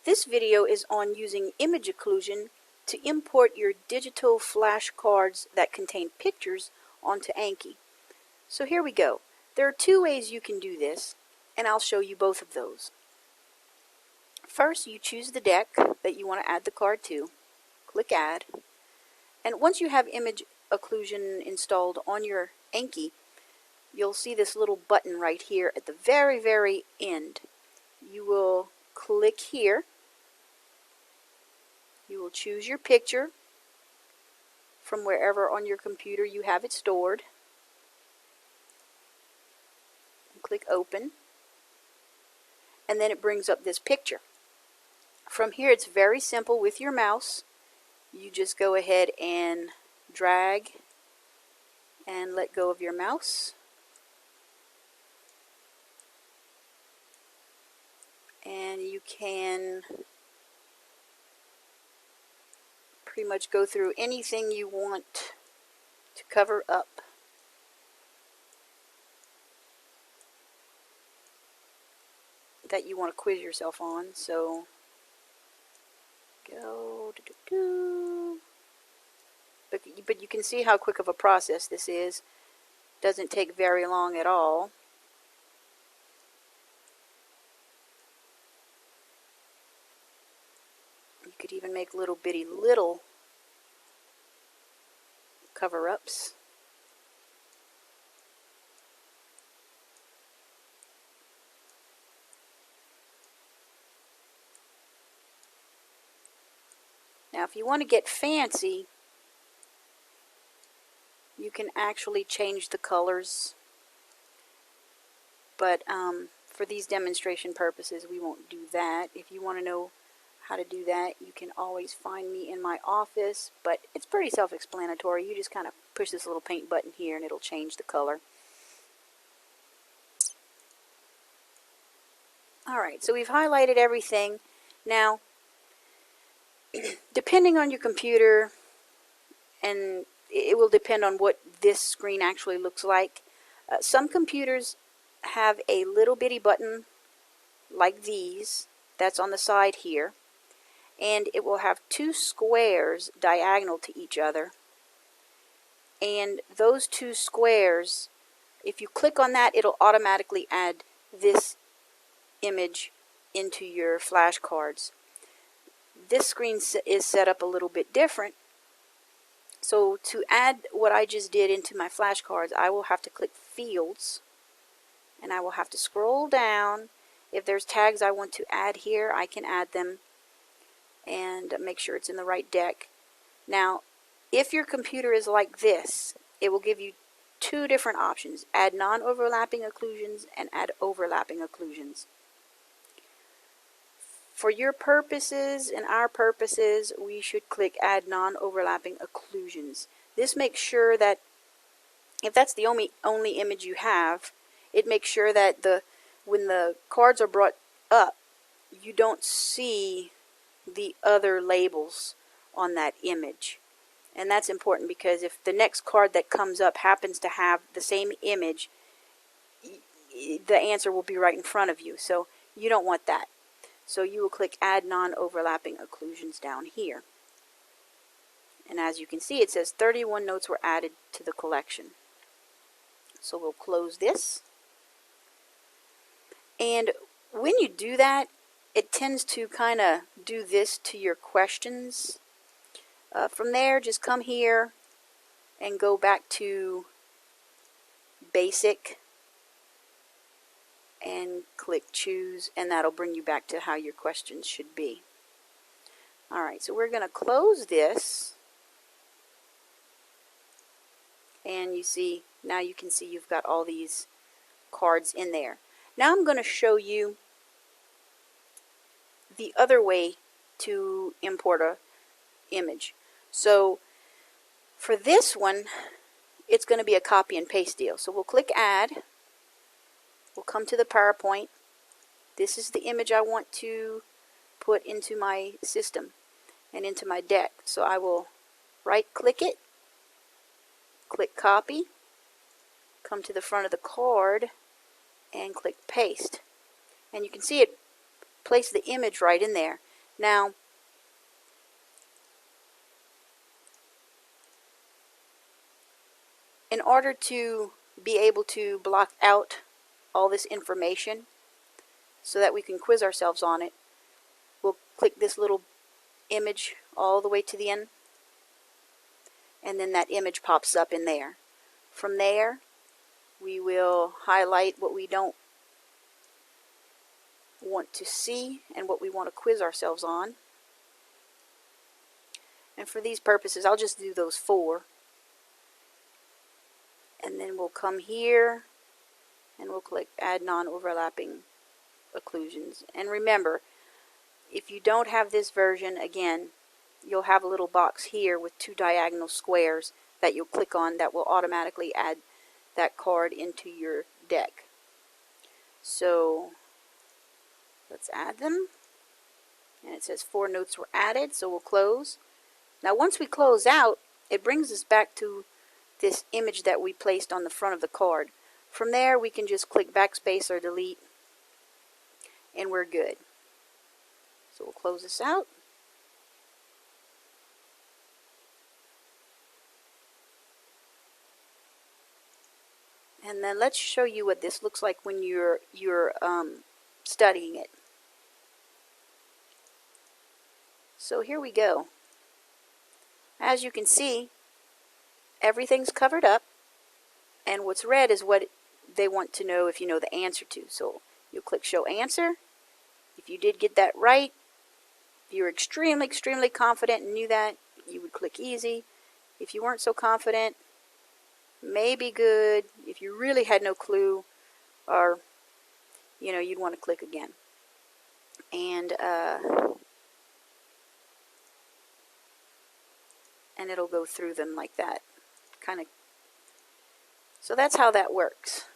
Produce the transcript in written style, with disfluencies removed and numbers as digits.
This video is on using image occlusion to import your digital flashcards that contain pictures onto Anki. So here we go. There are two ways you can do this, and I'll show you both of those. First, you choose the deck that you want to add the card to, click Add, and once you have image occlusion installed on your Anki, you'll see this little button right here at the very end. You will click here. You will choose your picture from wherever on your computer you have it stored. And click Open. And then it brings up this picture. From here it's very simple. With your mouse, you just go ahead and drag and let go of your mouse. And you can pretty much go through anything you want to cover up. That you want to quiz yourself on. So go but you can see how quick of a process this is. Doesn't take very long at all. You could even make little cover-ups. Now if you want to get fancy, you can actually change the colors, but for these demonstration purposes we won't do that. If you want to know how to do that, you can always find me in my office, but it's pretty self-explanatory. You just kind of push this little paint button here and it'll change the color. Alright, so we've highlighted everything. Now, depending on your computer, and it will depend on what this screen actually looks like, some computers have a little bitty button like these that's on the side here, and it will have two squares diagonal to each other, and those two squares, if you click on that, it'll automatically add this image into your flashcards. This screen is set up a little bit different, so to add what I just did into my flashcards, I will have to click Fields, and I will have to scroll down. If there's tags I want to add here, I can add them and make sure it's in the right deck. Now, if your computer is like this, it will give you two different options: add non-overlapping occlusions and add overlapping occlusions. For your purposes and our purposes, we should click Add Non-Overlapping Occlusions. This makes sure that if that's the only image you have, it makes sure that when the cards are brought up, you don't see the other labels on that image. And that's important because if the next card that comes up happens to have the same image, the answer will be right in front of you. So you don't want that. So you will click Add Non-Overlapping Occlusions down here. And as you can see, it says 31 notes were added to the collection. So we'll close this. And when you do that, it tends to kind of do this to your questions. From there, just come here and go back to Basic and click Choose, and that'll bring you back to how your questions should be. Alright, so we're going to close this, and you see, now you can see you've got all these cards in there. Now I'm going to show you the other way to import an image. So for this one, it's going to be a copy and paste deal. So we'll click Add. We'll come to the PowerPoint. This is the image I want to put into my system and into my deck. So I will right click it, click Copy, come to the front of the card and click Paste. And you can see it placed the image right in there. Now, in order to be able to block out all this information so that we can quiz ourselves on it, we'll click this little image all the way to the end, and then that image pops up in there. From there, we will highlight what we don't want to see and what we want to quiz ourselves on. And for these purposes, I'll just do those 4. And then we'll come here and we'll click Add Non-Overlapping Occlusions. And remember, if you don't have this version, again, you'll have a little box here with 2 diagonal squares that you'll click on that will automatically add that card into your deck. So let's add them. And it says 4 notes were added, so we'll close. Now once we close out, it brings us back to this image that we placed on the front of the card. From there, we can just click backspace or delete, and we're good. So we'll close this out. And then let's show you what this looks like when you're studying it. So here we go. As you can see, everything's covered up, and what's red is what they want to know if you know the answer to. So you'll click Show Answer. If you did get that right, if you were extremely, extremely confident and knew that, you would click Easy. If you weren't so confident, maybe Good. If you really had no clue, or you'd want to click again. And it'll go through them like that, kind of. So that's how that works.